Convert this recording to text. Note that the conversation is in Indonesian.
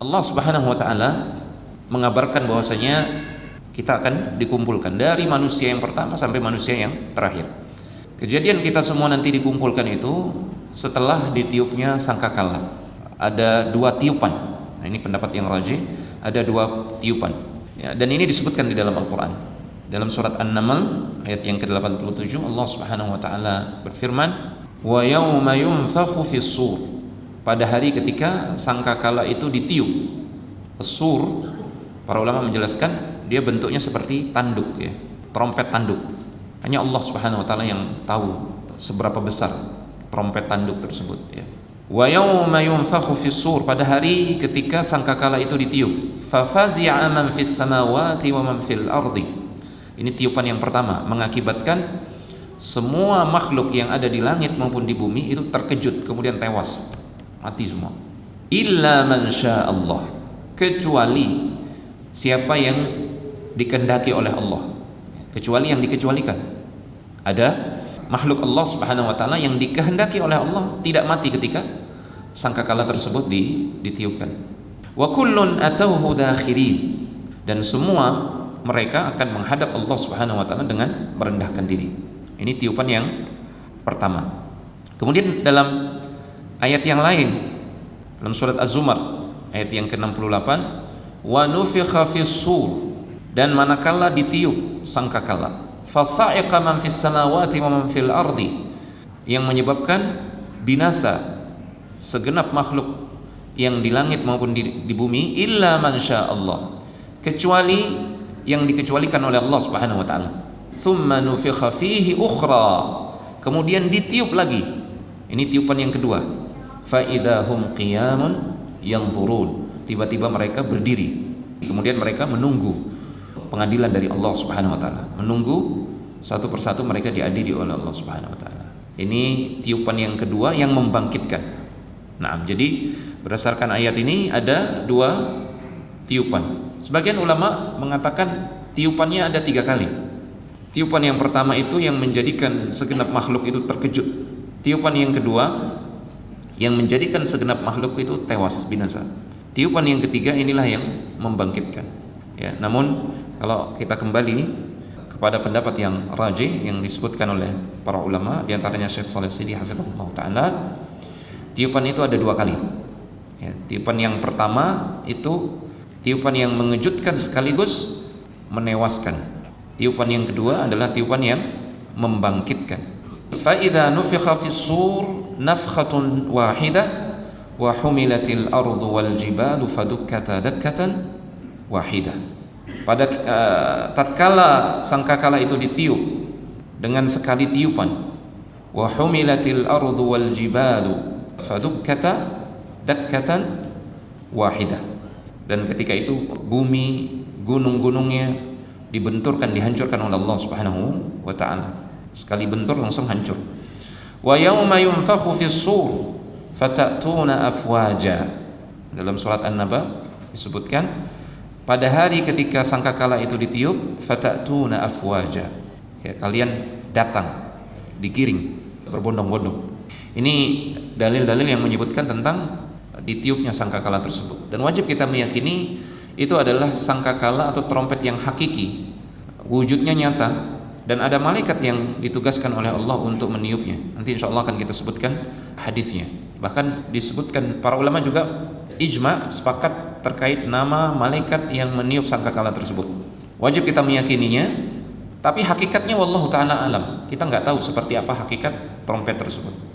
Allah Subhanahu wa taala mengabarkan bahwasanya kita akan dikumpulkan dari manusia yang pertama sampai manusia yang terakhir. Kejadian kita semua nanti dikumpulkan itu setelah ditiupnya sangkakala. Ada 2 tiupan. Nah, ini pendapat yang rajih, ada 2 tiupan. Ya, dan ini disebutkan di dalam Al-Qur'an. Dalam surat An-Naml ayat yang ke-87 Allah Subhanahu wa taala berfirman, "Wa yauma yunfakhu fis-sur." Pada hari ketika sangkakala itu ditiup. As-sur, para ulama menjelaskan dia bentuknya seperti tanduk ya, trompet tanduk. Hanya Allah Subhanahu wa taala yang tahu seberapa besar trompet tanduk tersebut ya. Wa yauma yunfakhu fis-sur, pada hari ketika sangkakala itu ditiup. Fa fazi'a man fis samawati wa man fil ardi. Ini tiupan yang pertama, mengakibatkan semua makhluk yang ada di langit maupun di bumi itu terkejut, kemudian tewas, mati semua. Illa man syaa Allah, kecuali siapa yang dikehendaki oleh Allah, kecuali yang dikecualikan. Ada makhluk Allah Subhanahu wa taala yang dikehendaki oleh Allah tidak mati ketika sangkakala tersebut ditiupkan. Wa kullun atauhu dakhirin, dan semua mereka akan menghadap Allah Subhanahu wa taala dengan merendahkan diri. Ini tiupan yang pertama. Kemudian dalam ayat yang lain, dalam surat Az-Zumar ayat yang ke-68, wa nufikha fis-sur, dan manakala ditiup sangkakala, fasa'iqa man fis samawati wa man fil ardi, yang menyebabkan binasa segenap makhluk yang di langit maupun di bumi, illa man syaa Allah, kecuali yang dikecualikan oleh Allah Subhanahu wa taala. Tsumma nufikha fihi ukhra, kemudian ditiup lagi. Ini tiupan yang kedua. Fa idahum qiyamun yanzurun, tiba-tiba mereka berdiri. Kemudian mereka menunggu pengadilan dari Allah Subhanahu wa taala. Menunggu satu persatu mereka diadili oleh Allah Subhanahu wa taala. Ini tiupan yang kedua yang membangkitkan. Nah, jadi berdasarkan ayat ini ada 2 tiupan. Sebagian ulama mengatakan tiupannya ada 3 kali. Tiupan yang pertama itu yang menjadikan segenap makhluk itu terkejut. Tiupan yang kedua yang menjadikan segenap makhluk itu tewas, binasa. Tiupan yang ketiga inilah yang membangkitkan. Ya, namun kalau kita kembali kepada pendapat yang rajih yang disebutkan oleh para ulama, di antaranya Syekh Shalih Al-Sidi hafizahullah taala, tiupan itu ada 2 kali. Ya, tiupan yang pertama itu tiupan yang mengejutkan sekaligus menewaskan. Tiupan yang kedua adalah tiupan yang membangkitkan. Fa idza nufikha fis-sur nafkhatun wahidah wa humilatil ardu wal jibalu fadukkata dakkatan wahidah. Pada tatkala sangkakala itu ditiup dengan sekali tiupan, wa humilatil ardu wal jibalu fadukkata dakkatan wahidah. Dan ketika itu bumi, gunung-gunungnya dibenturkan, dihancurkan oleh Allah Subhanahu wa taala. Sekali bentur langsung hancur. Wa yauma yunfakhu fis-sur fatatuna afwaja. Dalam surat An-Naba disebutkan pada hari ketika sangkakala itu ditiup, fatatuna afwaja. Ya, kalian datang digiring berbondong-bondong. Ini dalil-dalil yang menyebutkan tentang ditiupnya sangkakala tersebut, dan wajib kita meyakini itu adalah sangkakala atau trompet yang hakiki, wujudnya nyata, dan ada malaikat yang ditugaskan oleh Allah untuk meniupnya. Nanti insya Allah akan kita sebutkan hadisnya. Bahkan disebutkan para ulama juga ijma sepakat terkait nama malaikat yang meniup sangkakala tersebut. Wajib kita meyakininya, tapi hakikatnya wallahu ta'ala alam, kita nggak tahu seperti apa hakikat trompet tersebut.